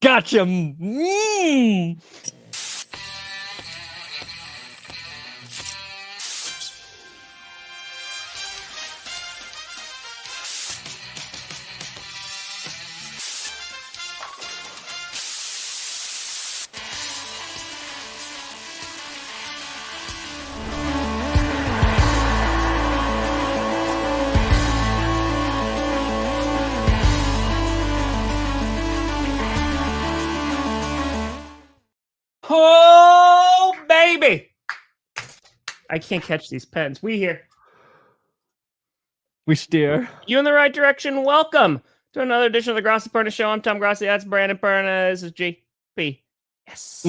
Gotcha. Mm. Oh, baby. I can't catch these pens. We here. We steer. You in the right direction. Welcome to another edition of the Grossi Perna Show. I'm Tom Grossi. That's Brandon Perna. This is JP. Yes.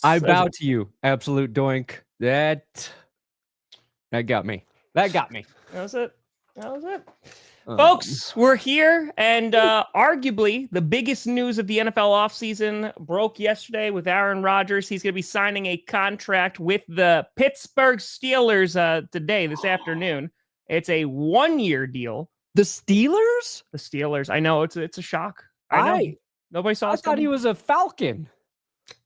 I bow to you, absolute doink. That got me. That was it. Folks, we're here, and arguably the biggest news of the NFL offseason broke yesterday with Aaron Rodgers. He's going to be signing a contract with the Pittsburgh Steelers this afternoon. It's a 1-year deal. The Steelers? The Steelers. I know, it's a shock. I know. Nobody saw I thought he was a Falcon.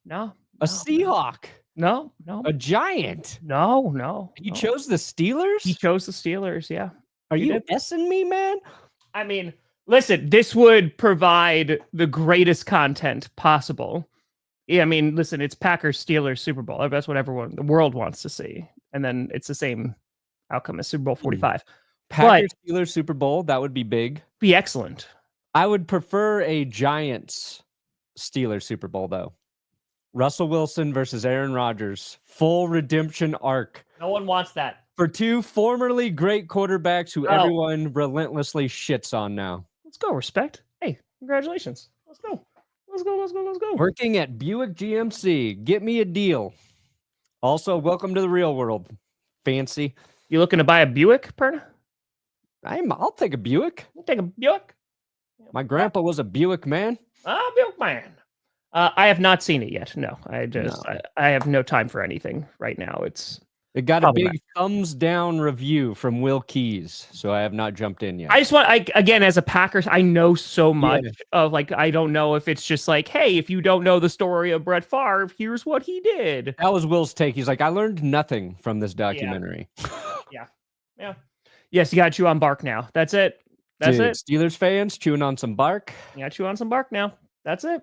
No. A Seahawk. No. A Giant. No. He chose the Steelers? He chose the Steelers, yeah. Are you S-ing me, man? I mean, listen, this would provide the greatest content possible. Yeah, I mean, listen, it's Packers-Steelers Super Bowl. That's what the world wants to see. And then it's the same outcome as Super Bowl 45. Packers-Steelers Super Bowl, that would be big. Be excellent. I would prefer a Giants-Steelers Super Bowl, though. Russell Wilson versus Aaron Rodgers. Full redemption arc. No one wants that. For two formerly great quarterbacks who everyone relentlessly shits on now. Let's go, respect. Hey, congratulations. Let's go. Working at Buick GMC. Get me a deal. Also, welcome to the real world. Fancy. You looking to buy a Buick, Perna? I'll take a Buick. We'll take a Buick. My grandpa was a Buick man. Buick man. I have not seen it yet. No, I have no time for anything right now. It got a big thumbs down review from Will Keys, so I have not jumped in yet. I just again, as a Packers, I know so much of I don't know if it's just like, hey, if you don't know the story of Brett Favre, here's what he did. That was Will's take. He's like, I learned nothing from this documentary. Yeah. Yes, you got to chew on bark now. That's it. That's it. Steelers fans chewing on some bark. You got to chew on some bark now. That's it.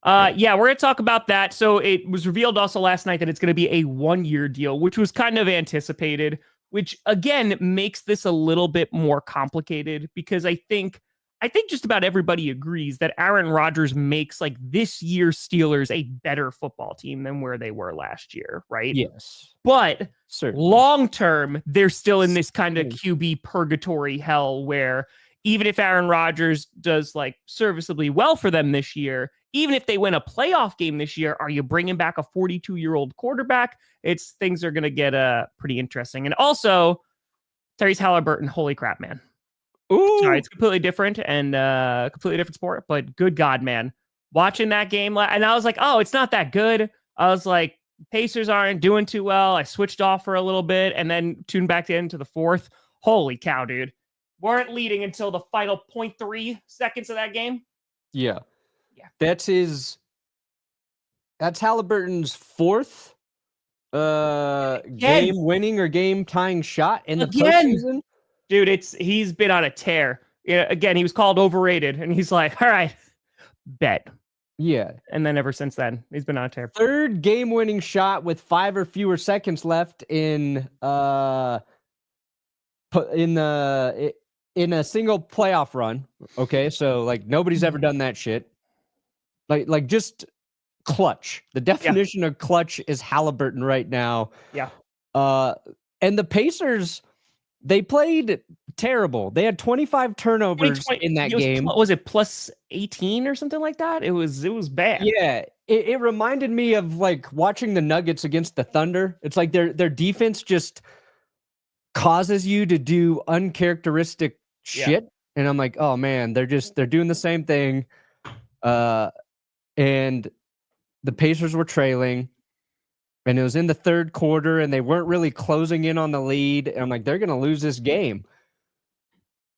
We're going to talk about that. So it was revealed also last night that it's going to be a 1-year deal, which was kind of anticipated, which again makes this a little bit more complicated because I think just about everybody agrees that Aaron Rodgers makes this year's Steelers a better football team than where they were last year, right? Yes. But certainly, long term, they're still in this kind of QB purgatory hell where even if Aaron Rodgers does serviceably well for them this year, even if they win a playoff game this year, are you bringing back a 42-year-old quarterback? Things are going to get pretty interesting. And also, Tyrese Halliburton, holy crap, man. Ooh. Sorry, it's completely different and completely different sport, but good God, man. Watching that game, and I was like, oh, it's not that good. I was like, Pacers aren't doing too well. I switched off for a little bit and then tuned back into the fourth. Holy cow, dude. Weren't leading until the final 0.3 seconds of that game. Yeah. That's Halliburton's fourth game winning or game tying shot in the postseason. Dude, he's been on a tear. Again, he was called overrated, and he's like, all right, bet. Yeah. And then ever since then, he's been on a tear. Third game winning shot with 5 or fewer seconds left in a single playoff run. Okay, so nobody's ever done that shit. Just clutch. The definition of clutch is Halliburton right now. Yeah. And the Pacers, they played terrible. They had 25 turnovers in that game. Was it plus 18 or something like that? It was bad. Yeah. It reminded me of watching the Nuggets against the Thunder. It's like their defense just causes you to do uncharacteristic shit. And I'm like, oh man, they're doing the same thing. And the Pacers were trailing, and it was in the third quarter, and they weren't really closing in on the lead. And I'm like, they're going to lose this game.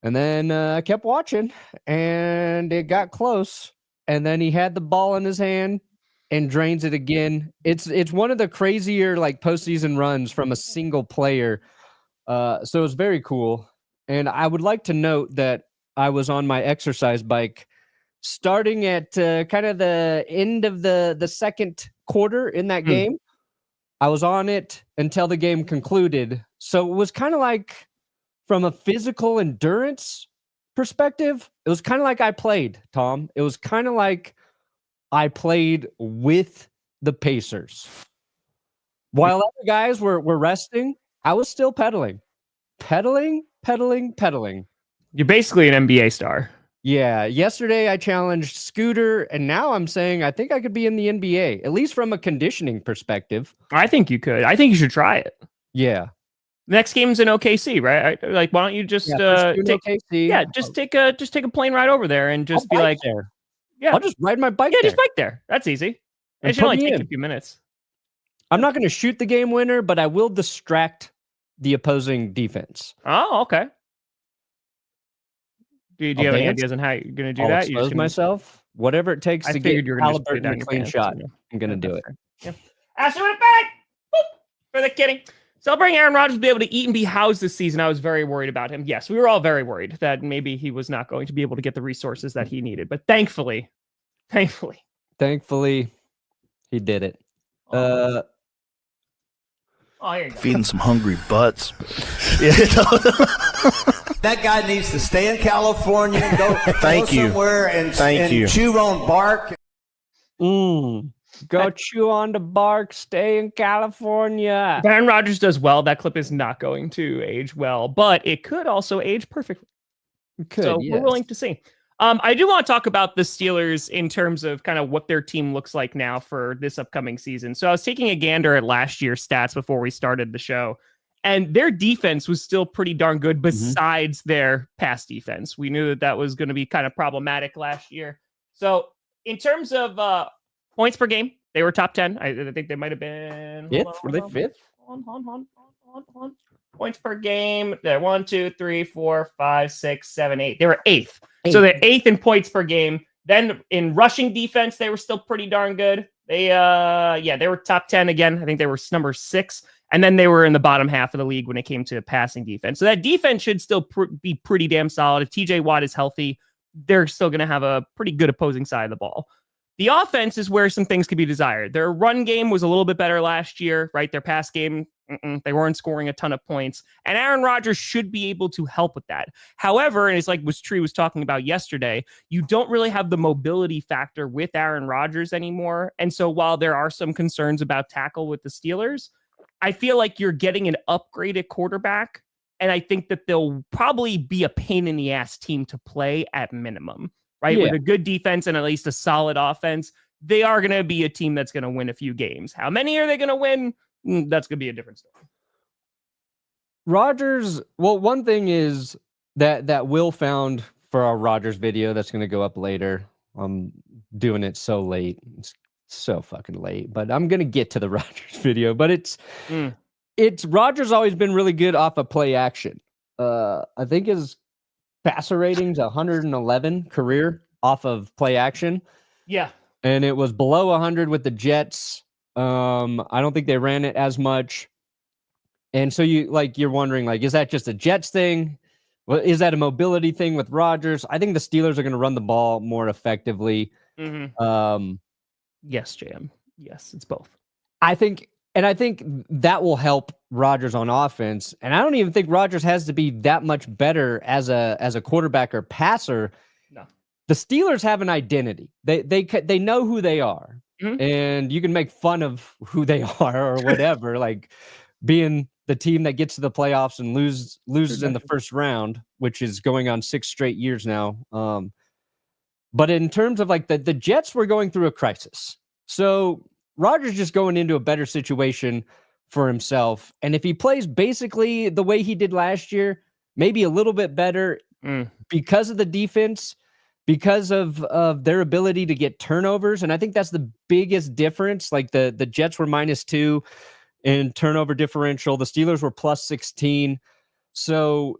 And then I kept watching, and it got close. and then he had the ball in his hand and drains it again. It's one of the crazier like postseason runs from a single player. So it was very cool. And I would like to note that I was on my exercise bike starting at kind of the end of the second quarter in that game. I was on it until the game concluded. So it was kind of like, from a physical endurance perspective, it was kind of like I played, Tom. It was kind of like I played with the Pacers. While other guys were resting, I was still pedaling. Pedaling. You're basically an NBA star. Yeah. Yesterday I challenged Scooter, and now I'm saying I think I could be in the NBA, at least from a conditioning perspective. I think you could. I think you should try it. Yeah. Next game's in OKC, right? Like, why don't you just take OKC. Yeah, just take a plane ride over there and just be like, there. Yeah, I'll just ride my bike. Yeah, there. just bike there. That's easy. And it should only put me take in. a few minutes. I'm not going to shoot the game winner, but I will distract the opposing defense. Oh, okay. Do you have any dance. ideas on how you're going to do I'll that? expose myself. Whatever it takes to get Halliburton a clean shot. I'm going to do it. Yeah. Ashton with a bag. For the kidding. Celebrating Aaron Rodgers will be able to eat and be housed this season. I was very worried about him. Yes, we were all very worried that maybe he was not going to be able to get the resources that he needed. But thankfully, he did it. Here you go. Feeding some hungry butts. That guy needs to stay in California and go somewhere and chew on bark. Go chew on the bark, stay in California. If Aaron Rodgers does well, that clip is not going to age well, but it could also age perfectly. We're willing to see. I do want to talk about the Steelers in terms of kind of what their team looks like now for this upcoming season. So I was taking a gander at last year's stats before we started the show, and their defense was still pretty darn good besides their pass defense. We knew that was going to be kind of problematic last year. So in terms of points per game, they were top 10. I think they might have been fifth. Were they fifth? Points per game. They're 1, 2, 3, 4, 5, 6, 7, 8. They were eighth. So they're eighth in points per game. Then in rushing defense, they were still pretty darn good. They were top 10 again. I think they were number 6. And then they were in the bottom half of the league when it came to passing defense. So that defense should still be pretty damn solid. If TJ Watt is healthy, they're still going to have a pretty good opposing side of the ball. The offense is where some things could be desired. Their run game was a little bit better last year, right? Their pass game, they weren't scoring a ton of points. And Aaron Rodgers should be able to help with that. However, and it's like Tree was talking about yesterday, you don't really have the mobility factor with Aaron Rodgers anymore. And so while there are some concerns about tackle with the Steelers, I feel like you're getting an upgraded quarterback. And I think that they'll probably be a pain in the ass team to play at minimum. Right? Yeah. With a good defense and at least a solid offense, they are going to be a team that's going to win a few games. How many are they going to win? That's going to be a different story. Rodgers, well, one thing is that Will found for our Rodgers video that's going to go up later. I'm doing it so late. It's so fucking late, but I'm going to get to the Rodgers video. But it's Rodgers always been really good off of play action. I think his passer ratings 111 career off of play action. Yeah. And it was below 100 with the Jets. I don't think they ran it as much. And so you're wondering, is that just a Jets thing? Well, is that a mobility thing with Rodgers? I think the Steelers are going to run the ball more effectively. Yes, JM. Yes, it's both. I think that will help Rodgers on offense. And I don't even think Rodgers has to be that much better as a quarterback or passer. No. The Steelers have an identity. They know who they are. And you can make fun of who they are or whatever, like being the team that gets to the playoffs and loses in the first round, which is going on 6 straight years now. But in terms of the Jets were going through a crisis. So Rodgers just going into a better situation for himself. And if he plays basically the way he did last year, maybe a little bit better because of the defense, because of their ability to get turnovers. And I think that's the biggest difference. Like the Jets were -2 in turnover differential. The Steelers were +16. So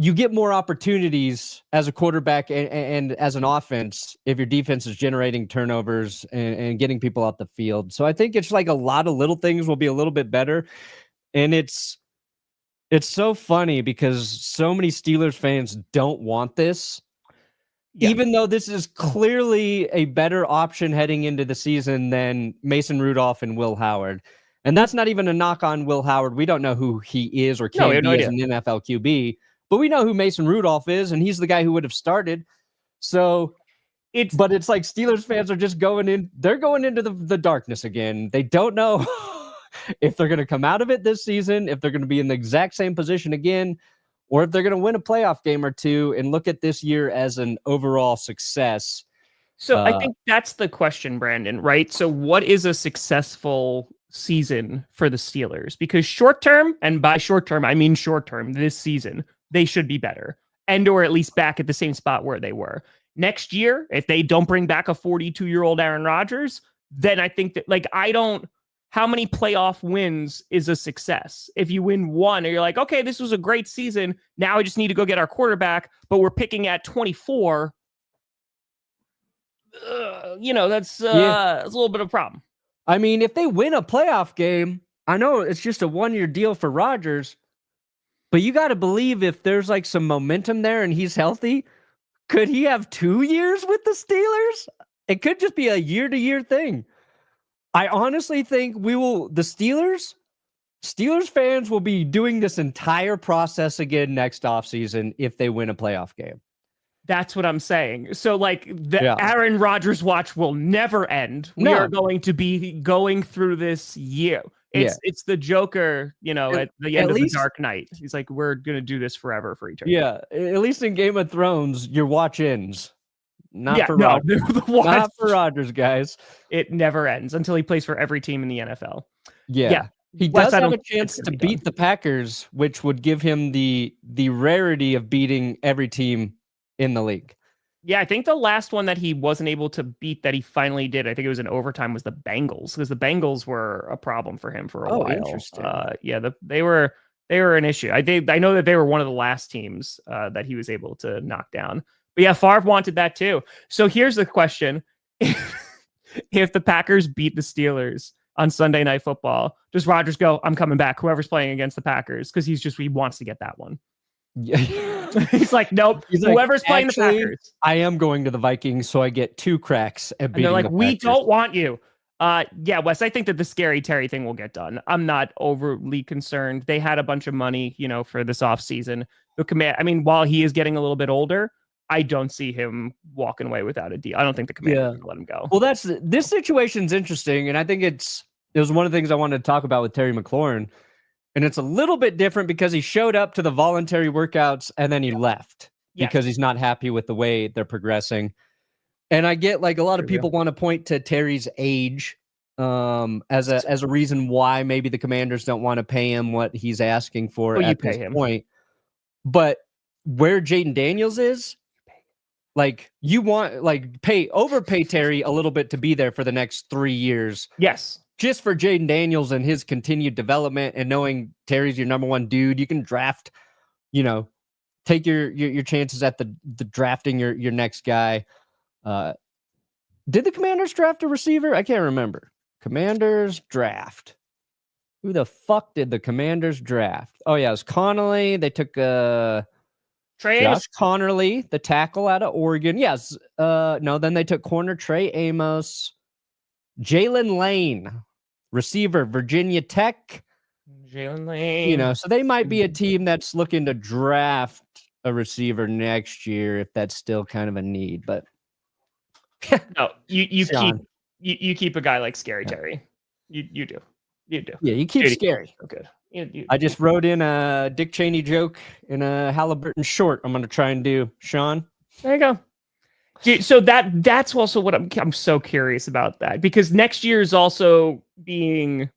you get more opportunities as a quarterback and as an offense if your defense is generating turnovers and getting people out the field. So I think it's like a lot of little things will be a little bit better. And it's so funny because so many Steelers fans don't want this, even though this is clearly a better option heading into the season than Mason Rudolph and Will Howard. And that's not even a knock on Will Howard. We don't know who he is or can be as an NFL QB. But we know who Mason Rudolph is, and he's the guy who would have started. So it's like Steelers fans are just going into the darkness again. They don't know if they're going to come out of it this season, if they're going to be in the exact same position again, or if they're going to win a playoff game or two and look at this year as an overall success. So I think that's the question, Brandon, right? So what is a successful season for the Steelers? Because short term, and by short term, I mean short term, this season, they should be better or at least back at the same spot where they were. Next year, if they don't bring back a 42-year-old Aaron Rodgers, then I think that how many playoff wins is a success? If you win one and you're like, okay, this was a great season. Now I just need to go get our quarterback, but we're picking at 24. That's a little bit of a problem. I mean, if they win a playoff game, I know it's just a one-year deal for Rodgers, but you got to believe if there's like some momentum there and he's healthy, could he have 2 years with the Steelers? It could just be a year-to-year thing. I honestly think the Steelers fans will be doing this entire process again next offseason if they win a playoff game. That's what I'm saying. So Aaron Rodgers watch will never end. We are going to be going through this year. It's the Joker, at the end of the Dark Knight. He's like, we're going to do this forever for eternity. Yeah. At least in Game of Thrones, your watch ends. Not for Rodgers, guys. It never ends until he plays for every team in the NFL. Yeah. He does have a chance to beat the Packers, which would give him the rarity of beating every team in the league. Yeah, I think the last one that he wasn't able to beat that he finally did, I think it was in overtime, was the Bengals, because the Bengals were a problem for him for a while. Interesting. They were an issue. I know that they were one of the last teams that he was able to knock down. But yeah, Favre wanted that too. So here's the question. If the Packers beat the Steelers on Sunday Night Football, does Rodgers go, I'm coming back, whoever's playing against the Packers? Because he wants to get that one. Yeah. He's like, nope. Whoever's playing the Packers. I am going to the Vikings, so I get 2 cracks at beating they're like, the we Packers. don't want you. Yeah, Wes, I think that the Scary Terry thing will get done. I'm not overly concerned. They had a bunch of money, for this offseason. While he is getting a little bit older, I don't see him walking away without a deal. I don't think the Commanders will let him go. Well, this situation's interesting, and I think it was one of the things I wanted to talk about with Terry McLaurin. And it's a little bit different because he showed up to the voluntary workouts and then he left because he's not happy with the way they're progressing. And I get a lot of people want to point to Terry's age as a reason why maybe the Commanders don't want to pay him what he's asking for at this point. But where Jaden Daniels is, you want overpay Terry a little bit to be there for the next 3 years. Yes. Just for Jaden Daniels and his continued development and knowing Terry's your number one dude, you can draft, take your chances at the drafting your next guy. Did the Commanders draft a receiver? I can't remember. Commanders draft. Who the fuck did the Commanders draft? Oh yeah, it was Connolly. They took Josh Connerly, the tackle out of Oregon. Yes. No, then they took corner Trey Amos. Jalen Lane, receiver, Virginia Tech. Jalen Lane. So they might be a team that's looking to draft a receiver next year if that's still kind of a need. But no, you keep a guy like Scary Terry. You do. Yeah, you keep Scary. Okay. I just wrote in a Dick Cheney joke in a Halliburton short. I'm going to try and do. Sean, there you go. So that's also what I'm so curious about that, because next year is also being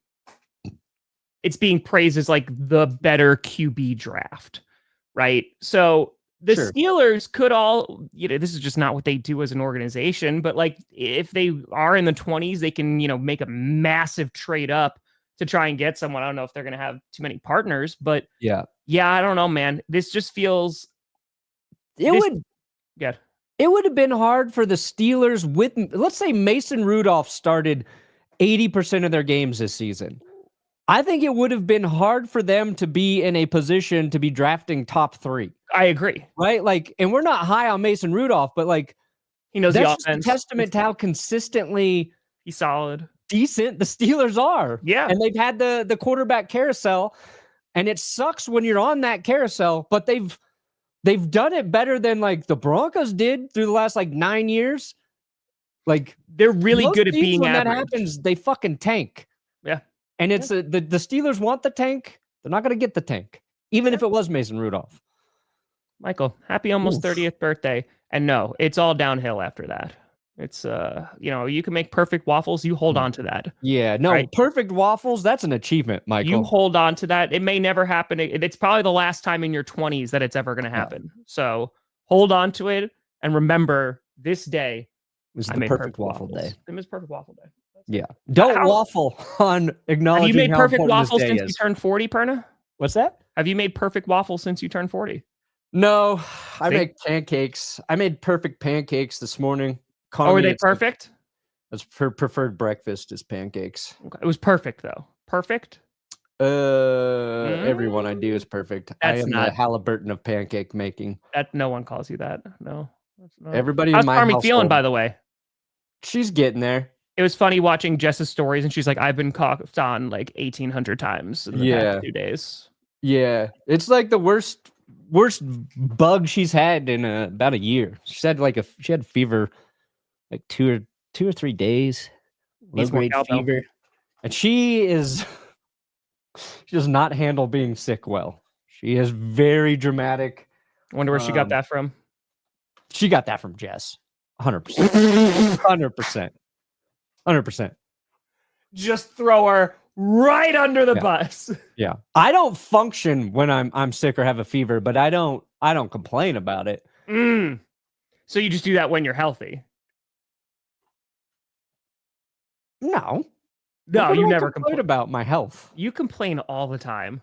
praised as the better QB draft, right? So the Steelers could all, this is just not what they do as an organization, but if they are in the 20s, they can, make a massive trade up to try and get someone. I don't know if they're going to have too many partners, but yeah, I don't know, man. This just feels It would have been hard for the Steelers with, let's say Mason Rudolph started 80% of their games this season. I think it would have been hard for them to be in a position to be drafting top 3. I agree. Right? Like, and we're not high on Mason Rudolph, but like, he knows that's the just a offense. testament to how consistently he's solid, decent the Steelers are. Yeah. And they've had the quarterback carousel, and it sucks when you're on that carousel, but they've done it better than like the Broncos did through the last like 9 years. Like, they're really good at being when average. that happens, they fucking tank. Yeah. And it's the Steelers want the tank. They're not going to get the tank, even if it was Mason Rudolph. Michael, happy almost 30th birthday. And no, it's all downhill after that. It's, you can make perfect waffles. You hold on to that. Yeah, no, right? Perfect waffles. That's an achievement, Michael. You hold on to that. It may never happen. It's probably the last time in your 20s that it's ever going to happen. Yeah. So hold on to it. And remember, this day was the perfect waffle day. It was perfect waffle day. Yeah. Don't waffle on acknowledging. Have you made perfect waffles since you turned 40, Perna? What's that? Have you made perfect waffles since you turned 40? No, I make pancakes. I made perfect pancakes this morning. Were they perfect? That's preferred breakfast is pancakes. Okay. It was perfect though. Perfect. Everyone I do is perfect. I am the Halliburton of pancake making. That no one calls you that. No. Everybody How's in my Carmi household, feeling, by the way? She's getting there. It was funny watching Jess's stories, and she's like, "I've been coughed on like 1,800 times in the past 2 days." Yeah, it's like the worst bug she's had in about a year. She said she had fever like 2 or 3 days, low grade fever, and she does not handle being sick well. She is very dramatic. I wonder where she got that from. She got that from Jess, 100%, 100%. Just throw her right under the bus. Yeah, I don't function when I'm sick or have a fever, but I don't complain about it. So you just do that when you're healthy? No, you never complain about my health. You complain all the time.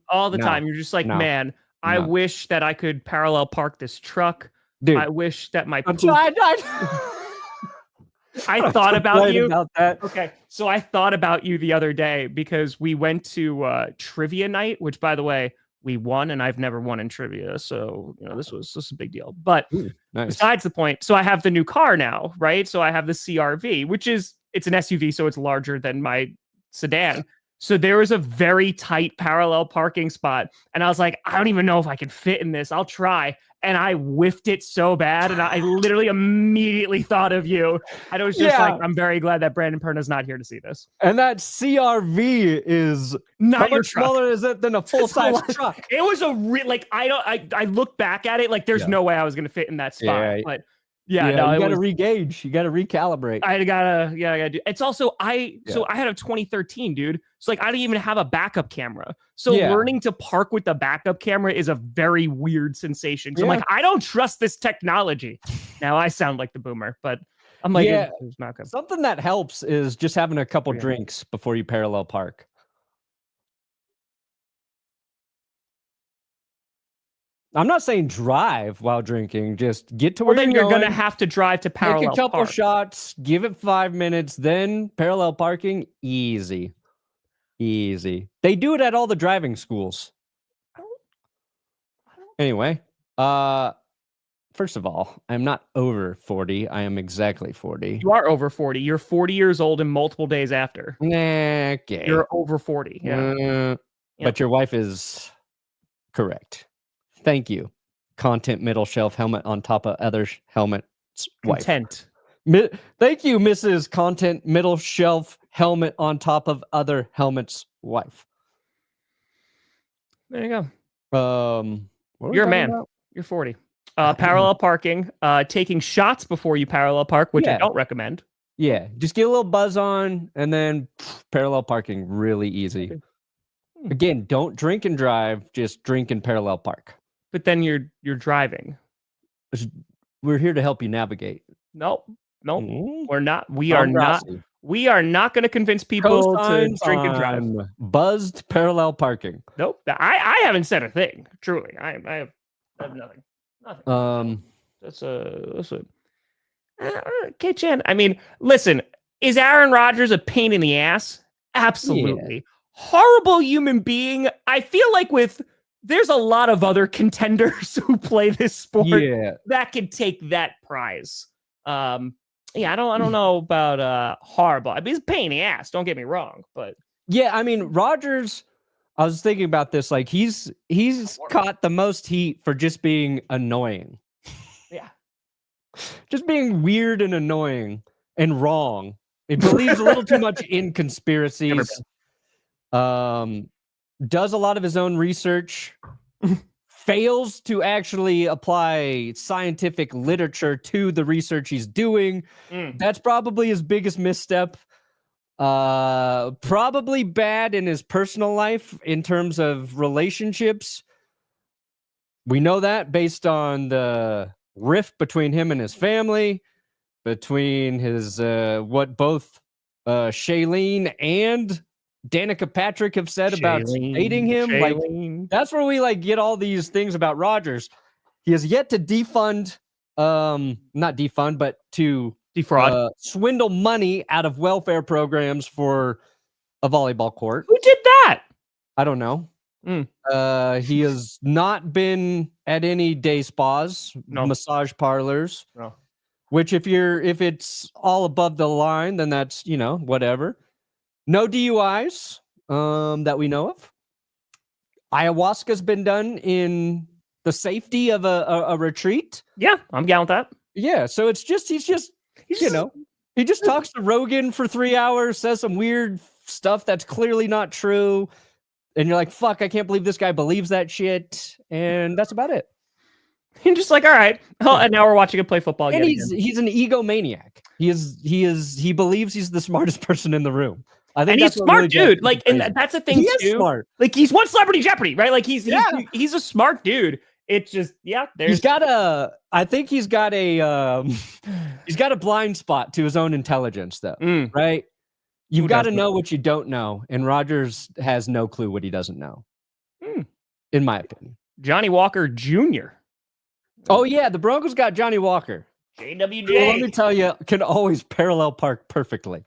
All the time. You're just like, man, I wish that I could parallel park this truck. Dude, I wish that my poop... I thought about you. Okay, so I thought about you the other day because we went to trivia night, which, by the way, we won, and I've never won in trivia, so this was a big deal. But besides the point, so I have the new car now, right? So I have the CRV, which it's an SUV, so it's larger than my sedan. So there was a very tight parallel parking spot, and I was like, I don't even know if I can fit in this. I'll try. And I whiffed it so bad, and I literally immediately thought of you. And it was just like, I'm very glad that Brandon Perna's not here to see this. And that CRV is not much smaller is it than a full-size truck. It was I looked back at it like there's no way I was going to fit in that spot. But you got to re-gauge. You got to recalibrate. I gotta do. It's also so I had a 2013, dude. So like I didn't even have a backup camera. So learning to park with the backup camera is a very weird sensation. I'm like, I don't trust this technology. Now I sound like the boomer, but I'm like, it's not good. Something that helps is just having a couple drinks before you parallel park. I'm not saying drive while drinking. Just get to where then you're going to have to drive to parallel take a couple park. shots, give it 5 minutes, then parallel parking. Easy. They do it at all the driving schools. Anyway, first of all, I'm not over 40. I am exactly 40. You are over 40. You're 40 years old and multiple days after. Okay. You're over 40. Yeah. But your wife is correct. Thank you. Content middle shelf helmet on top of other helmet's wife. Content. Thank you, Mrs. Content middle shelf helmet on top of other helmet's wife. There you go. You're a man. About? You're 40. Parallel parking, taking shots before you parallel park, which I don't recommend. Yeah, just get a little buzz on and then parallel parking, really easy. Again, don't drink and drive, just drink and parallel park. But then you're driving. We're here to help you navigate. Nope. We're not. We are not going to convince people to drink and drive. Buzzed parallel parking. Nope. I haven't said a thing. Truly, I have nothing. Nothing. That's a okay, Chan. I mean, listen, is Aaron Rodgers a pain in the ass? Absolutely. Yeah. Horrible human being. I feel like there's a lot of other contenders who play this sport that could take that prize. I don't know about horrible. I mean, he's a pain in the ass, don't get me wrong, but yeah, I mean, Rodgers, I was thinking about this, like he's caught the most heat for just being annoying. Yeah. Just being weird and annoying and wrong. He believes a little too much in conspiracies. Does a lot of his own research. Fails to actually apply scientific literature to the research he's doing. That's probably his biggest misstep. Probably bad in his personal life in terms of relationships. We know that based on the rift between him and his family, between his what both Shailene and Danica Patrick have said about dating him. Like, that's where we get all these things about Rodgers. He has yet to defund, not defund, but to defraud, swindle money out of welfare programs for a volleyball court. Who did that? I don't know. He has not been at any day spas, massage parlors. No. Which if it's all above the line, then that's, whatever. No DUIs that we know of. Ayahuasca's been done in the safety of a retreat. Yeah, I'm down with that. Yeah, so it's just he just talks to Rogan for 3 hours, says some weird stuff that's clearly not true, and you're like, fuck, I can't believe this guy believes that shit, and that's about it. You're just like, all right. Oh, and now we're watching him play football again. And he's an egomaniac. He believes he's the smartest person in the room. I think he's smart, dude. Like, and that's the thing too. Smart. Like, he's won Celebrity Jeopardy, right? Like, he's a smart dude. It's just, he's got a blind spot to his own intelligence, though, right? You've got to know what you don't know, and Rodgers has no clue what he doesn't know, in my opinion. Johnny Walker Jr. Oh yeah, the Broncos got Johnny Walker. JWJ. Well, let me tell you, can always parallel park perfectly.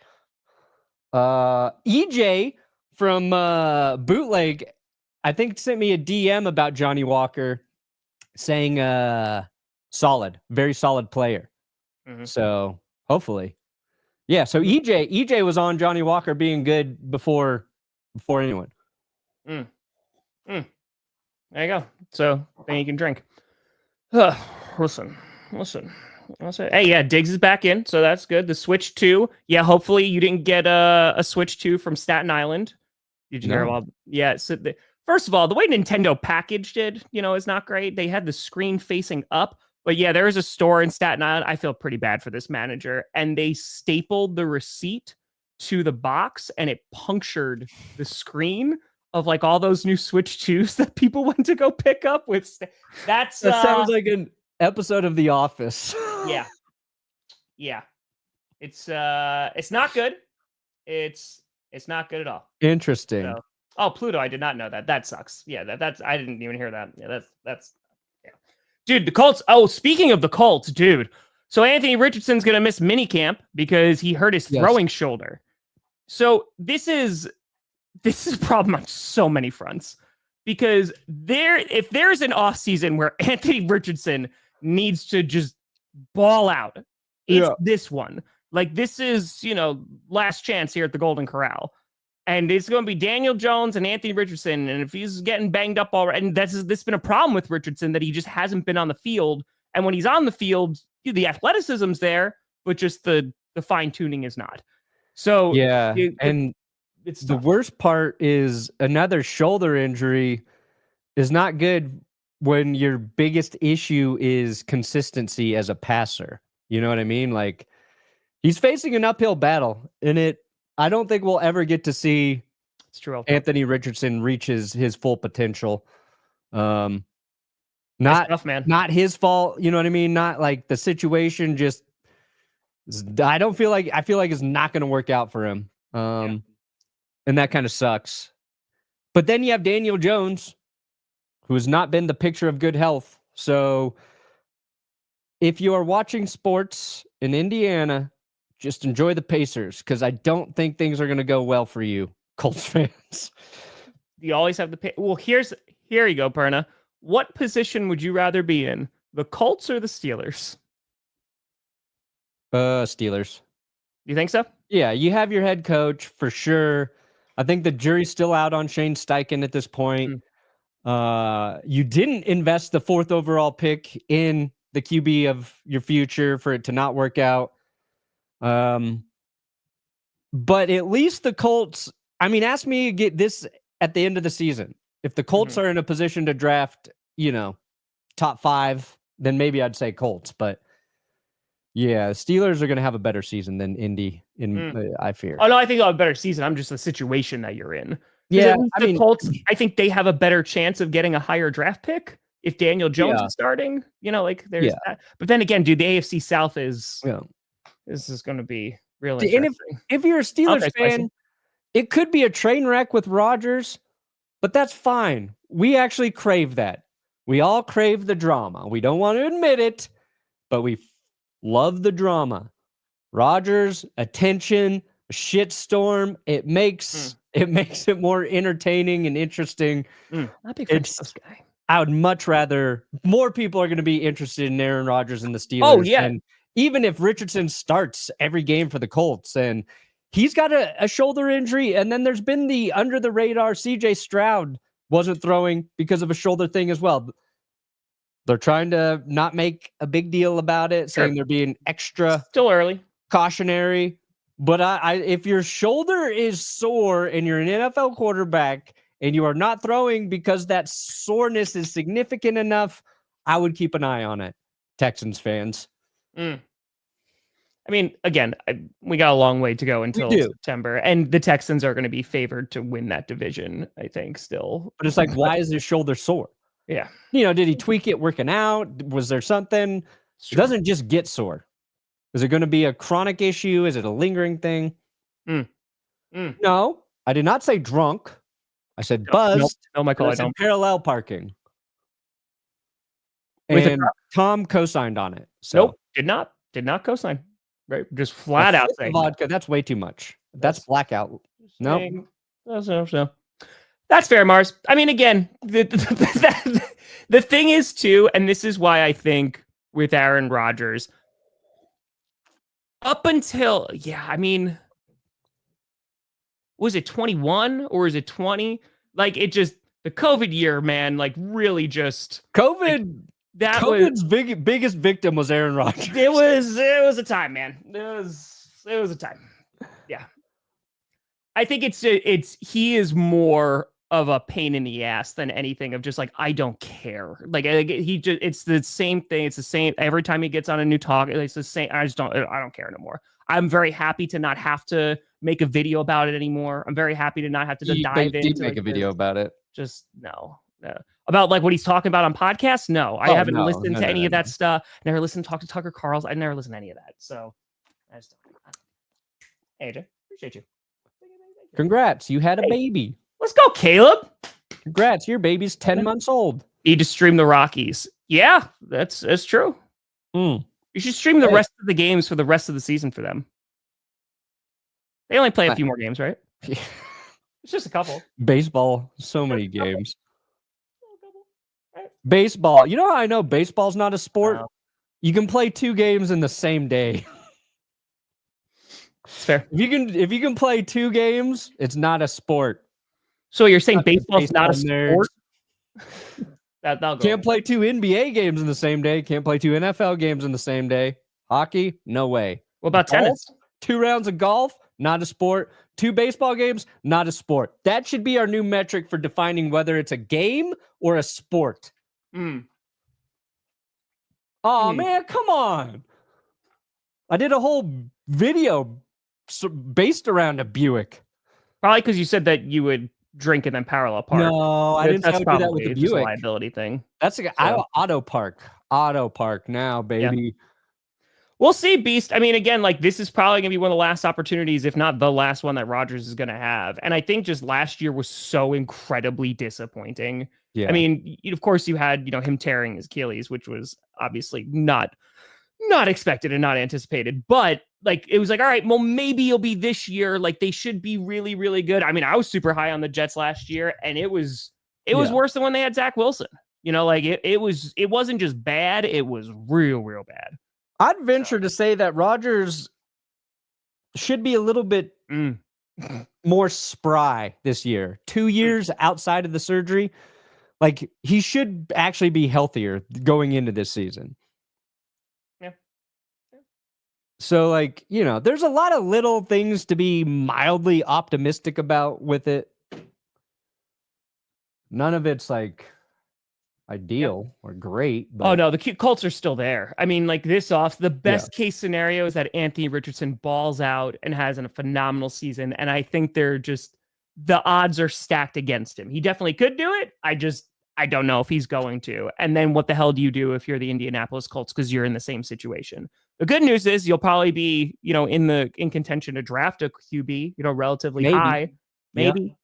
EJ from Bootleg, I think, sent me a DM about Johnny Walker, saying solid, very solid player. So hopefully, yeah. So EJ was on Johnny Walker being good before anyone. There you go. So then you can drink. Listen. Hey, yeah, Diggs is back in, so that's good. The Switch 2. Yeah, hopefully you didn't get a Switch 2 from Staten Island. Did you hear about? Yeah, so first of all, the way Nintendo packaged it, is not great. They had the screen facing up, but yeah, there is a store in Staten Island. I feel pretty bad for this manager, and they stapled the receipt to the box, and it punctured the screen of all those new Switch 2s that people went to go pick up with. That sounds like an episode of The Office. Yeah. It's not good. It's not good at all. Interesting. So, oh, Pluto, I did not know that. That sucks. Yeah, that's I didn't even hear that. Yeah, that's yeah. Dude, the Colts. Oh, speaking of the Colts, dude. So Anthony Richardson's gonna miss minicamp because he hurt his throwing shoulder. So this is a problem on so many fronts, because if there's an offseason where Anthony Richardson needs to just ball out, it's this one. Like, this is, last chance here at the Golden Corral. And it's going to be Daniel Jones and Anthony Richardson. And if he's getting banged up already, and this has been a problem with Richardson, that he just hasn't been on the field. And when he's on the field, the athleticism's there, but just the fine tuning is not. So it's the worst part is another shoulder injury is not good when your biggest issue is consistency as a passer. You know what I mean? Like, he's facing an uphill battle, and I don't think we'll ever get to see Anthony Richardson reach his full potential. Not tough, man. Not his fault. You know what I mean? Not like the situation. Just I feel like it's not going to work out for him. And that kind of sucks. But then you have Daniel Jones, who has not been the picture of good health. So if you are watching sports in Indiana, just enjoy the Pacers because I don't think things are going to go well for you, Colts fans. You always have the well. Here you go, Perna. What position would you rather be in, the Colts or the Steelers? Steelers. You think so? Yeah, you have your head coach for sure. I think the jury's still out on Shane Steichen at this point. You didn't invest the 4th overall pick in the QB of your future for it to not work out. But at least the Colts, I mean, ask me to get this at the end of the season. If the Colts are in a position to draft, top 5, then maybe I'd say Colts. But yeah, Steelers are going to have a better season than Indy, I fear. Oh, no, I think they'll have a better season. I'm just the situation that you're in. Yeah, the Colts, I think they have a better chance of getting a higher draft pick if Daniel Jones is starting. There's that. But then again, dude, the AFC South is this is going to be really interesting. And if you're a Steelers fan, it could be a train wreck with Rodgers, but that's fine. We actually crave that. We all crave the drama. We don't want to admit it, but we love the drama. Rodgers, attention, a shitstorm. It makes it more entertaining and interesting. Not big fan of this guy. I would much rather more people are going to be interested in Aaron Rodgers and the Steelers. Oh, yeah. And even if Richardson starts every game for the Colts and he's got a shoulder injury, and then there's been the under the radar CJ Stroud wasn't throwing because of a shoulder thing as well. They're trying to not make a big deal about it, saying they're being extra still early cautionary. But if your shoulder is sore and you're an NFL quarterback and you are not throwing because that soreness is significant enough, I would keep an eye on it, Texans fans. I mean, again, we got a long way to go until September, and the Texans are going to be favored to win that division, I think, still. But it's like, why is his shoulder sore? Yeah. Did he tweak it working out? Was there something? It doesn't just get sore. Is it going to be a chronic issue? Is it a lingering thing? No, I did not say drunk. I said buzzed. No, Michael, I said don't. Parallel parking. And Tom co-signed on it. So. Nope, did not co-sign. Right, just flat out saying vodka. That's way too much. That's blackout. No, that's fair, Mars. I mean, again, the thing is too, and this is why I think with Aaron Rodgers, up until was it 21 or is it 20? Like it just the COVID year, man. Like really, just COVID. COVID's biggest victim was Aaron Rodgers. It was a time, man. It was a time. Yeah. I think he is more of a pain in the ass than anything of just like, I don't care. Like it's the same thing. It's the same every time he gets on a new talk. It's the same. I don't care no more. I'm very happy to not have to make a video about it anymore. I'm very happy to not have to dive into. Did make a video about it? Just no. About like what he's talking about on podcasts? No, I haven't listened to any of that stuff. Never listened to talk to Tucker Carl's. I never listened to any of that. So I just don't. AJ, appreciate you. Congrats, you had a baby. Let's go, Caleb. Congrats, your baby's 10 months old. Need to stream the Rockies. Yeah, that's true. You should stream the rest of the games for the rest of the season for them. They only play a few more games, right? It's just a couple. Baseball, so many games. Baseball. You know how I know baseball's not a sport? You can play 2 games in the same day. It's fair. If you can play 2 games, it's not a sport. So you're saying baseball's not a sport? Can't play 2 NBA games in the same day. Can't play 2 NFL games in the same day. Hockey, no way. What about tennis? 2 rounds of golf, not a sport. 2 baseball games, not a sport. That should be our new metric for defining whether it's a game or a sport. Oh man, come on. I did a whole video based around a Buick. Probably because you said that you would drink and then parallel park. No, I didn't say I would do that with the Buick. A liability thing. That's auto park now, baby. We'll see, Beast. I mean, again, like this is probably going to be one of the last opportunities, if not the last one that Rodgers is going to have. And I think just last year was so incredibly disappointing. Yeah. I mean, of course, you had him tearing his Achilles, which was obviously not expected and not anticipated. But like it was like, all right, well, maybe it'll be this year. Like they should be really, really good. I mean, I was super high on the Jets last year, and it was worse than when they had Zach Wilson. Like it wasn't just bad; it was real, real bad. I'd venture to say that Rodgers should be a little bit more spry this year. 2 years outside of the surgery. Like, he should actually be healthier going into this season. Yeah. So, like, there's a lot of little things to be mildly optimistic about with it. None of it's, like, ideal or great. But... Oh no, the Colts are still there. I mean, like the best case scenario is that Anthony Richardson balls out and has a phenomenal season. And I think the odds are stacked against him. He definitely could do it. I don't know if he's going to. And then what the hell do you do if you're the Indianapolis Colts? Because you're in the same situation. The good news is you'll probably be, in contention to draft a QB, relatively high, maybe,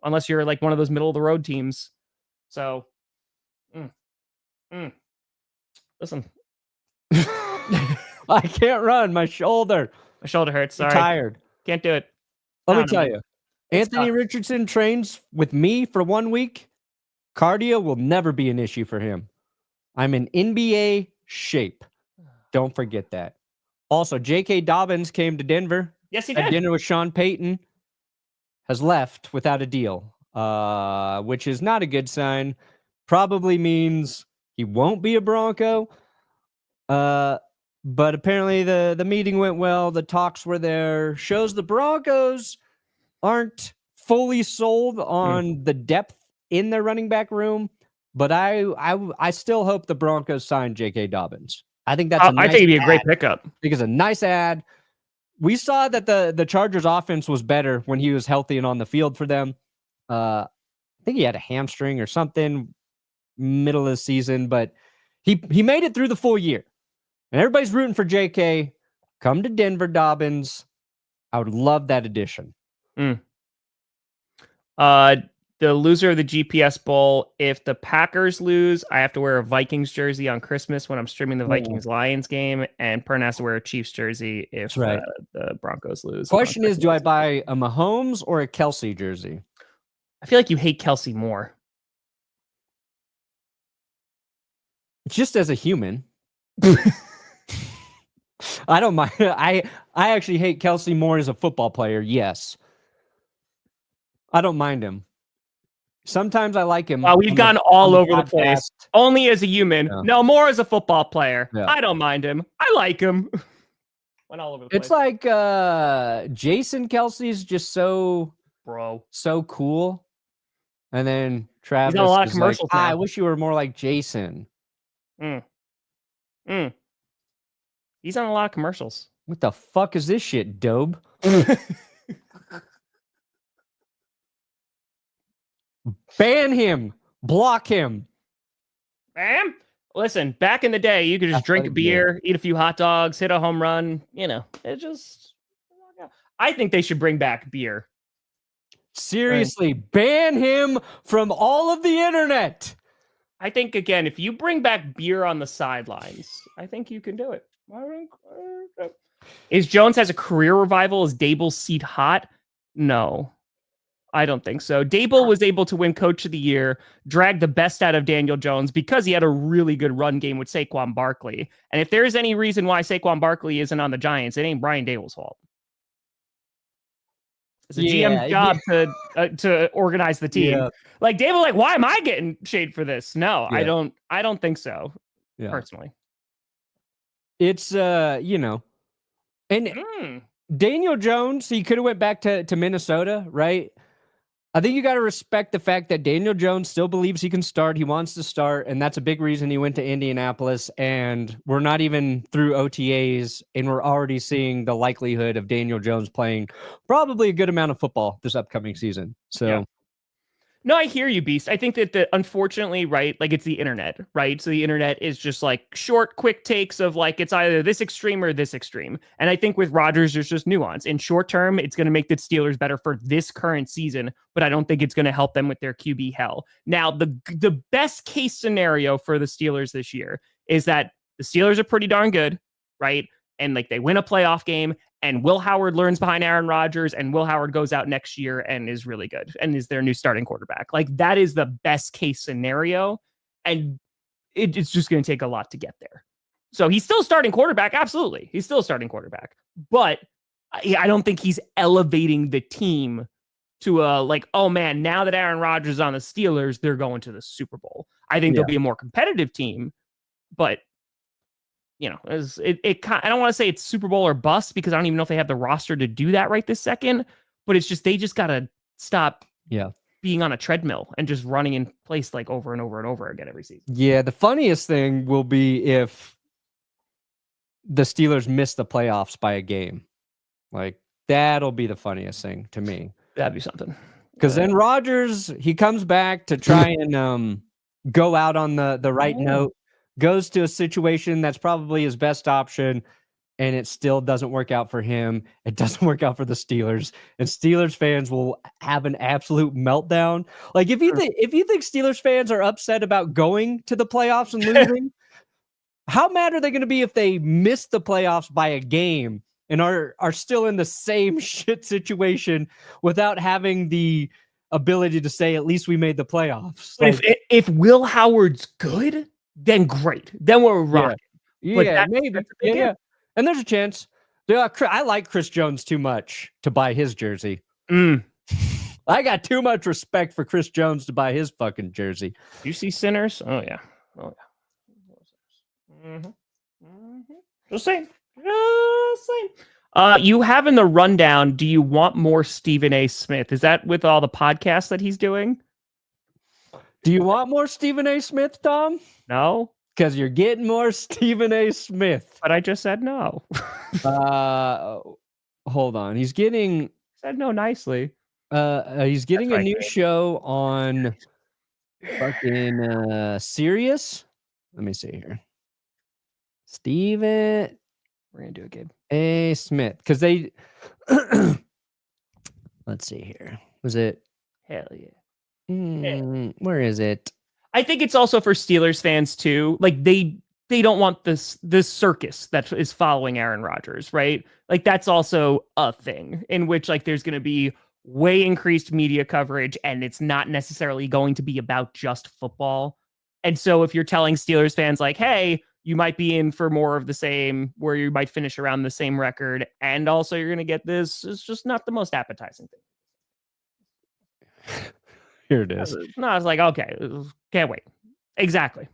unless you're like one of those middle of the road teams. So. Listen, I can't run. My shoulder hurts. Sorry. I'm tired. Can't do it. Let me tell you, Anthony Richardson trains with me for 1 week. Cardio will never be an issue for him. I'm in NBA shape. Don't forget that. Also, J.K. Dobbins came to Denver. Yes, he did. Had dinner with Sean Payton. Has left without a deal, which is not a good sign. Probably means he won't be a Bronco. But apparently the meeting went well. The talks were there. Shows the Broncos aren't fully sold on the depth in their running back room. But I still hope the Broncos sign J.K. Dobbins. I think that's I think it'd be a great pickup. I think it's a nice ad. We saw that the Chargers offense was better when he was healthy and on the field for them. I think he had a hamstring or something middle of the season, but he made it through the full year. And everybody's rooting for JK. Come to Denver, Dobbins. I would love that addition. The loser of the GPS Bowl, if the Packers lose, I have to wear a Vikings jersey on Christmas when I'm streaming the Vikings-Lions game, and Perna has to wear a Chiefs jersey if the Broncos lose. Question is, do I buy a Mahomes or a Kelsey jersey? I feel like you hate Kelsey more. Just as a human. I don't mind. I actually hate Kelsey more as a football player, yes. I don't mind him. Sometimes I like him. We've gone all over the place. Only as a human. Yeah. No, more as a football player. Yeah. I don't mind him. I like him. Went all over the place. It's like Jason Kelsey's just so cool. And then Travis. He's got a lot of commercials. I wish you were more like Jason. He's on a lot of commercials. What the fuck is this shit, Dobe? Ban him. Block him. Bam. Listen, back in the day, you could just drink a beer, eat a few hot dogs, hit a home run. It just... I think they should bring back beer. Seriously, ban him from all of the internet. I think, again, if you bring back beer on the sidelines, I think you can do it. Is Jones has a career revival? Is Dable's seat hot? No, I don't think so. Dable was able to win Coach of the Year, drag the best out of Daniel Jones because he had a really good run game with Saquon Barkley. And if there's any reason why Saquon Barkley isn't on the Giants, it ain't Brian Dable's fault. It's a GM's job to organize the team. Yeah. Like Dable, like, why am I getting shade for this? No, I don't think so. Personally. It's and Daniel Jones, he could have went back to Minnesota, right? I think you got to respect the fact that Daniel Jones still believes he can start. He wants to start, and that's a big reason he went to Indianapolis. And we're not even through OTAs, and we're already seeing the likelihood of Daniel Jones playing probably a good amount of football this upcoming season. So, No, I hear you, Beast. I think that unfortunately, right, like it's the internet, right? So the internet is just like short, quick takes of like it's either this extreme or this extreme. And I think with Rodgers, there's just nuance. In short term, it's going to make the Steelers better for this current season, but I don't think it's going to help them with their QB hell. Now, the best case scenario for the Steelers this year is that the Steelers are pretty darn good, right? And like they win a playoff game, and Will Howard learns behind Aaron Rodgers, and Will Howard goes out next year and is really good and is their new starting quarterback. Like that is the best case scenario. And it's just going to take a lot to get there. So he's still starting quarterback. Absolutely. He's still a starting quarterback, but I don't think he's elevating the team to like, oh man, now that Aaron Rodgers is on the Steelers, they're going to the Super Bowl. I think they'll be a more competitive team, but you know, I don't want to say it's Super Bowl or bust because I don't even know if they have the roster to do that right this second, but it's just, they just got to stop being on a treadmill and just running in place like over and over and over again every season. Yeah. The funniest thing will be if the Steelers miss the playoffs by a game. Like that'll be the funniest thing to me. That'd be something. Because then Rodgers, he comes back to try and go out on the right note, goes to a situation that's probably his best option, and it still doesn't work out for him. It doesn't work out for the Steelers, and Steelers fans will have an absolute meltdown. Like if you think Steelers fans are upset about going to the playoffs and losing, how mad are they going to be if they miss the playoffs by a game and are still in the same shit situation without having the ability to say, at least we made the playoffs? Like, if Will Howard's good, then great. Then we're rocking. Yeah, maybe. Yeah. And there's a chance. I like Chris Jones too much to buy his jersey. I got too much respect for Chris Jones to buy his fucking jersey. You see Sinners? Oh, yeah. Just saying. You have in the rundown, do you want more Stephen A. Smith? Is that with all the podcasts that he's doing? Do you want more Stephen A. Smith, Tom? No. Because you're getting more Stephen A. Smith. But I just said no. Hold on. He's getting... Said no nicely. He's getting a new show on fucking Sirius. Let me see here. Stephen... We're going to do it, Gabe. A. Smith. Because they... Let's see here. Was it... Hell yeah. Where is it? I think it's also for Steelers fans too. Like they don't want this circus that is following Aaron Rodgers, right? Like that's also a thing in which like there's going to be way increased media coverage, and it's not necessarily going to be about just football. And so if you're telling Steelers fans like, hey, you might be in for more of the same, where you might finish around the same record, and also you're going to get this, it's just not the most appetizing thing. Here it is. No, I was like, okay, can't wait. Exactly.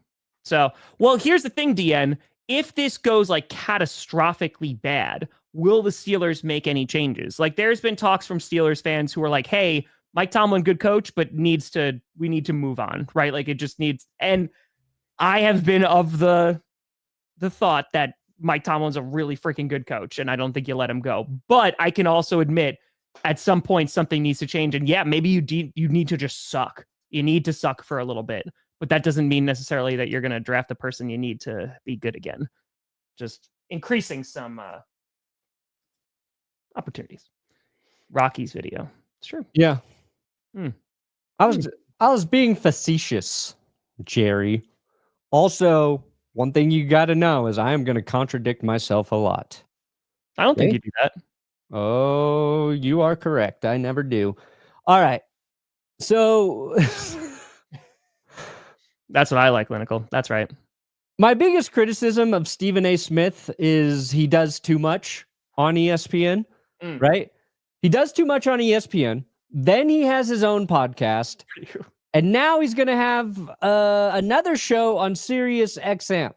So, well, here's the thing, DN. If this goes like catastrophically bad, will the Steelers make any changes? Like there's been talks from Steelers fans who are like, hey, Mike Tomlin, good coach, but we need to move on, right? Like it just needs, and I have been of the thought that Mike Tomlin's a really freaking good coach, and I don't think you let him go. But I can also admit at some point something needs to change. And yeah, maybe you need to just suck. You need to suck for a little bit, but that doesn't mean necessarily that you're going to draft the person you need to be good again. Just increasing some opportunities. Rocky's video. It's true. Yeah. I was being facetious, Jerry. Also, one thing you got to know is I am going to contradict myself a lot. I don't think you do that. Oh, you are correct. I never do. All right. So that's what I like, Clinical. That's right. My biggest criticism of Stephen A. Smith is he does too much on ESPN, right? He does too much on ESPN. Then he has his own podcast. And now he's going to have another show on Sirius XM.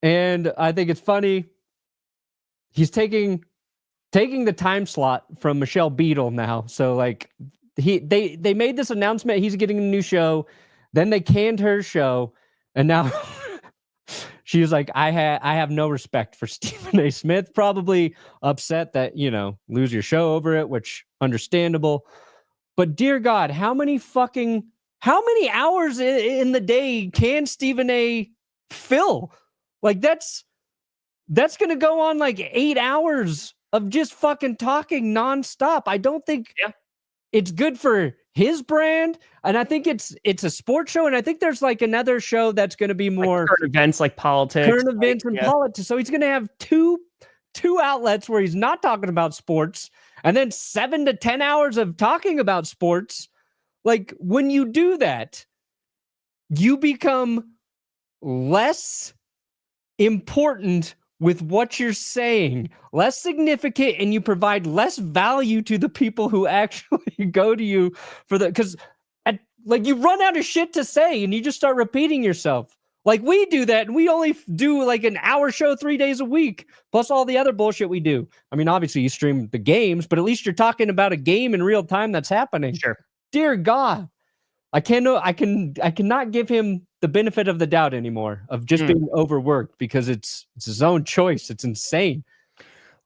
And I think it's funny. He's taking the time slot from Michelle Beadle now. So like they made this announcement he's getting a new show, then they canned her show, and now she was like, I have no respect for Stephen A. Smith. Probably upset that lose your show over it, which understandable. But dear God, how many hours in the day can Stephen A fill? Like that's going to go on like 8 hours of just fucking talking nonstop. I don't think it's good for his brand. And I think it's a sports show. And I think there's like another show that's going to be more like current events, like politics, current events and politics. So he's going to have two outlets where he's not talking about sports, and then 7 to 10 hours of talking about sports. Like when you do that, you become less important with what you're saying, less significant, and you provide less value to the people who actually go to you for because like you run out of shit to say and you just start repeating yourself. Like we do that, and we only do like an hour show 3 days a week, plus all the other bullshit we do. I mean, obviously you stream the games, but at least you're talking about a game in real time that's happening. Sure. Dear God, I cannot give him the benefit of the doubt anymore of just being overworked, because it's his own choice. It's insane.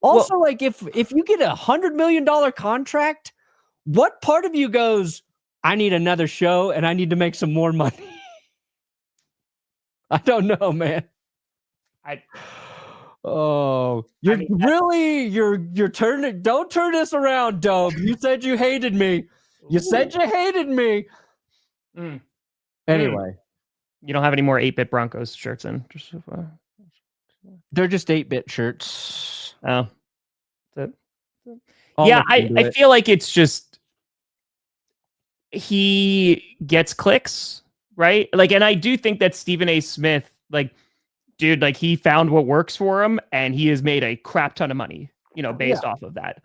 Also, like if you get $100 million contract, what part of you goes, I need another show and I need to make some more money? I don't know, man. You're turning. Don't turn this around, Dobe. You said you hated me. You said you hated me. Anyway, you don't have any more 8-bit Broncos shirts in. They're just 8-bit shirts. Oh, yeah. I feel like it's just he gets clicks. Right? Like, and I do think that Stephen A. Smith, like, dude, like he found what works for him and he has made a crap ton of money, based off of that.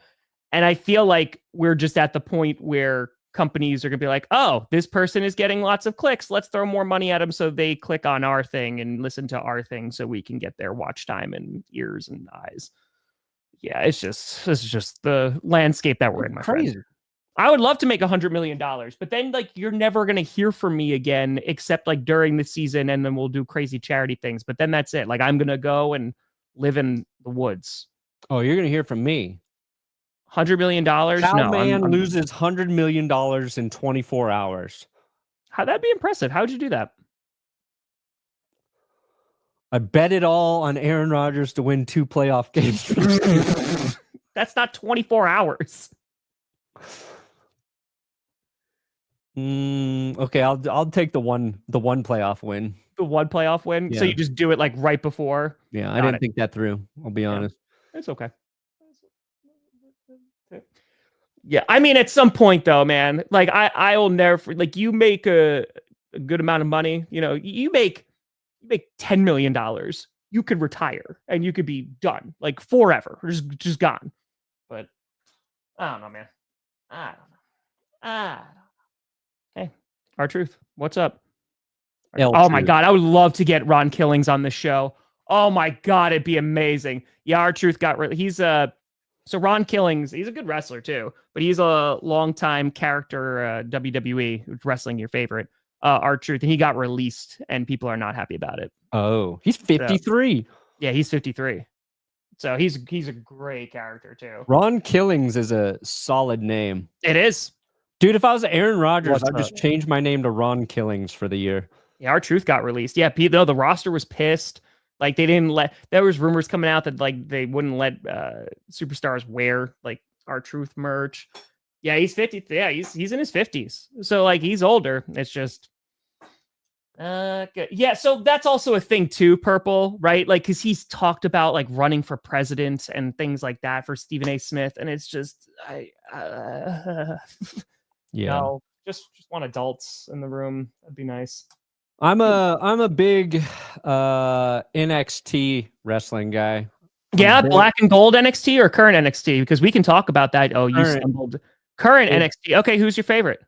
And I feel like we're just at the point where companies are going to be like, oh, this person is getting lots of clicks. Let's throw more money at them so they click on our thing and listen to our thing so we can get their watch time and ears and eyes. Yeah, this is just the landscape that we're in, my crazy. Friend. I would love to make $100 million, but then like you're never going to hear from me again, except like during the season, and then we'll do crazy charity things. But then that's it. Like I'm going to go and live in the woods. Oh, you're going to hear from me. $100 million? Man loses $100 million in 24 hours. That'd be impressive. How'd you do that? I bet it all on Aaron Rodgers to win 2 playoff games. That's not 24 hours. Okay, I'll take the one playoff win. The one playoff win? Yeah. So you just do it like right before? Yeah, I didn't think that through. I'll be honest. It's okay. Yeah, I mean, at some point though, man, like I will never, like you make a good amount of money, you make $10 million, you could retire and you could be done like forever, just gone. But I don't know, man. I don't know. Hey, R-Truth, what's up? Oh my God, I would love to get Ron Killings on the show. Oh my God, it'd be amazing. Yeah, R-Truth so Ron Killings, he's a good wrestler too, but he's a longtime character, WWE, wrestling your favorite, R-Truth, and he got released and people are not happy about it. Oh, he's 53. So, yeah, he's 53. So he's a great character too. Ron Killings is a solid name. It is. Dude, if I was Aaron Rodgers, I'd just change my name to Ron Killings for the year. Yeah, R-Truth got released. Yeah, though the roster was pissed. Like they didn't there was rumors coming out that like they wouldn't let superstars wear like R-Truth merch. Yeah, he's 50. Yeah, he's in his 50s. So like he's older. It's just good. Yeah, so that's also a thing too, Purple, right? Like cuz he's talked about like running for president and things like that for Stephen A. Smith, and it's just no, just want adults in the room. That'd be nice. I'm a big NXT wrestling guy. Yeah, black and gold NXT or current NXT, because we can talk about that. Oh, you stumbled. Current NXT. Okay, who's your favorite?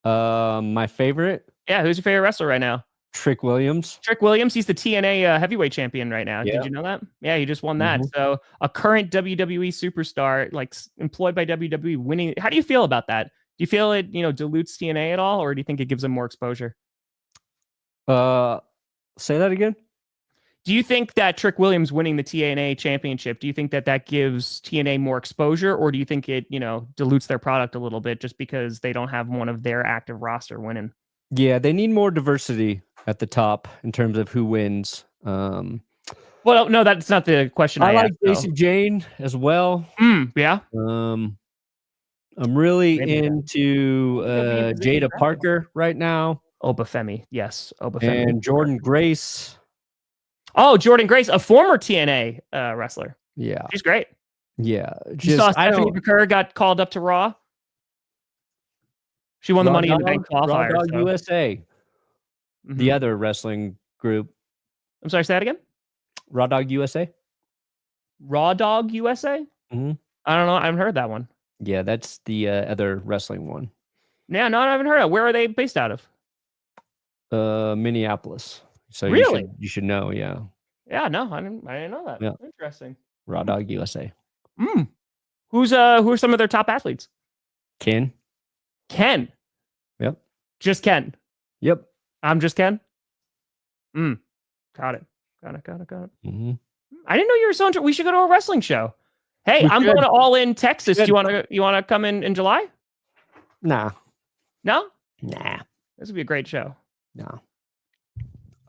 My favorite? Yeah, who's your favorite wrestler right now? Trick Williams. Trick Williams, he's the TNA heavyweight champion right now. Yeah. Did you know that? Yeah, he just won that. So a current WWE superstar, like employed by WWE, winning. How do you feel about that? Do you feel it, dilutes TNA at all, or do you think it gives them more exposure? Say that again. Do you think that Trick Williams winning the TNA championship, do you think that gives TNA more exposure, or do you think it, dilutes their product a little bit just because they don't have one of their active roster winning? Yeah, they need more diversity at the top in terms of who wins. Well, no, that's not the question. I like asked, Jacy Jane as well. Yeah. I'm really into Jada Parker right now. Obafemi, yes. Obafemi. And Jordan Grace. Oh, Jordan Grace, a former TNA wrestler. Yeah. She's great. Yeah. You saw Stephanie Baker got called up to Raw? She won the Money in the Bank qualifier. Raw Dog USA. Mm-hmm. The other wrestling group. I'm sorry, say that again? Raw Dog USA. Raw Dog USA? Mm-hmm. I don't know. I haven't heard that one. Yeah, that's the other wrestling one. Yeah, no, I haven't heard of. Where are they based out of? Minneapolis. So really? You should know, yeah. Yeah, no, I didn't know that. Yeah. Interesting. Raw Dog USA. Who are some of their top athletes? Ken. Yep. Just Ken. Yep. I'm just Ken. Got it. Mm-hmm. I didn't know you were so we should go to a wrestling show. Hey, I'm going to All In Texas. Do you want to come in July? Nah. No? Nah. This would be a great show. No.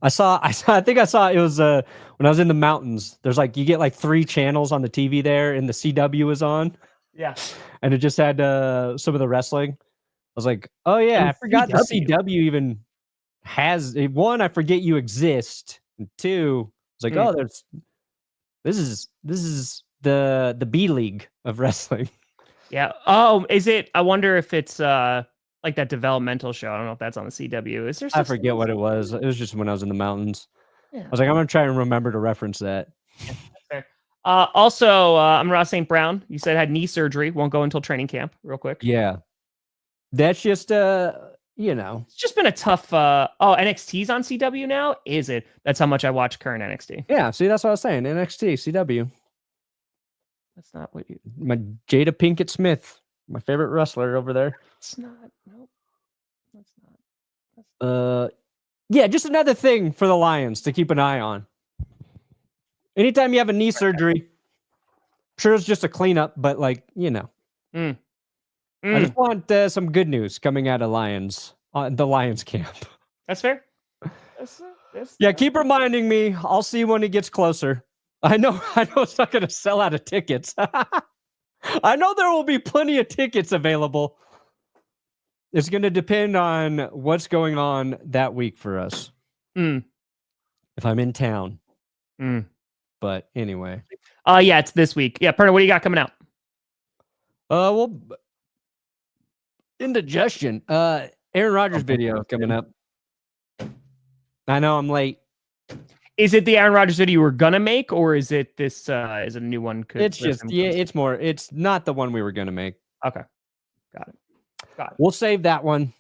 I think I saw it was when I was in the mountains. There's you get 3 channels on the TV there, and the CW was on. Yeah. And it just had some of the wrestling. I was like, oh yeah, I forgot the CW even has it. 1, I forget you exist. And 2, it's like, oh, this is the B League of wrestling. Yeah. Oh, is it? I wonder if it's like that developmental show. I don't know if that's on the CW. Is there? I forget what it was. It was just when I was in the mountains. Yeah. I was like, I'm gonna try and remember to reference that. Yeah, that's fair. Also, I'm Ross St. Brown. You said had knee surgery. Won't go until training camp. Real quick. Yeah. That's just It's just been a tough. NXT's on CW now. Is it? That's how much I watch current NXT. Yeah. See, that's what I was saying. NXT, CW. That's not what you. My Jada Pinkett Smith, my favorite wrestler over there. It's not. Nope. That's not. Yeah, just another thing for the Lions to keep an eye on. Anytime you have a knee surgery, sure it's just a cleanup, but I just want some good news coming out of the Lions camp. That's fair. Yeah, keep reminding me. I'll see when it gets closer. I know it's not going to sell out of tickets. I know there will be plenty of tickets available. It's going to depend on what's going on that week for us. If I'm in town. But anyway. Yeah, it's this week. Yeah, Perna, what do you got coming out? Well, indigestion. Aaron Rodgers video coming up. I know I'm late. Is it the Aaron Rodgers video you were gonna make, or is it this? Is it a new one? It's just it's more. It's not the one we were gonna make. Okay, got it. We'll save that one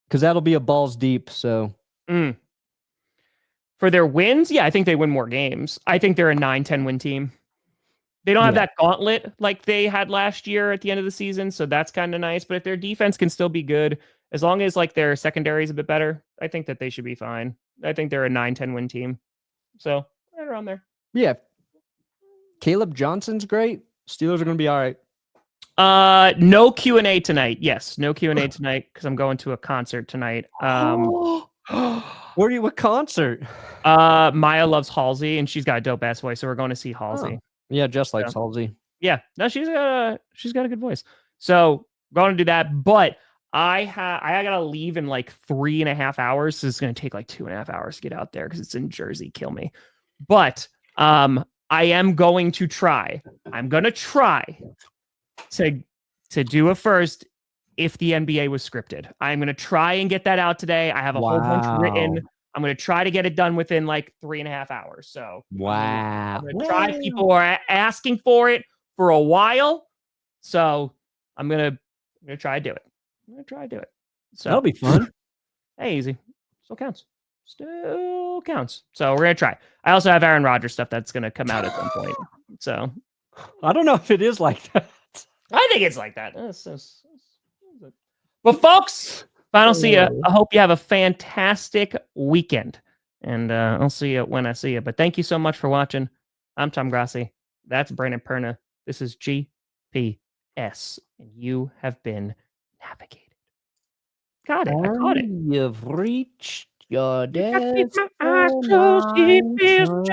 because that'll be a balls deep. So for their wins, yeah, I think they win more games. I think they're a 9-10 win team. They don't have that gauntlet like they had last year at the end of the season, so that's kind of nice. But if their defense can still be good, as long as their secondary is a bit better, I think that they should be fine. I think they're a 9-10 win team. So right around there. Yeah. Caleb Johnson's great. Steelers are going to be all right. No Q&A tonight. Yes, no Q&A tonight because I'm going to a concert tonight. What concert? Maya loves Halsey and she's got a dope ass voice, so we're going to see Halsey. Yeah, just like Halsey. Yeah, no, she's got a good voice. So going to do that, but I gotta leave in 3.5 hours. So it's gonna take 2.5 hours to get out there because it's in Jersey. Kill me. But I am going to try. I'm gonna try to do it first if the NBA was scripted. I'm gonna try and get that out today. I have a whole bunch written. I'm gonna try to get it done within 3.5 hours. So wow. I'm gonna try. People are asking for it for a while, so I'm gonna try to do it. So that'll be fun. Hey, easy. Still counts. So we're gonna try. I also have Aaron Rodgers stuff that's gonna come out at some point. So I don't know if it is like that. I think it's like that. But folks, finally, I hope you have a fantastic weekend. And I'll see you when I see you. But thank you so much for watching. I'm Tom Grossi. That's Brandon Perna. This is GPS. And you have been navigated. Got it. I caught it. You've reached your You got to keep my eyes closed. It feels just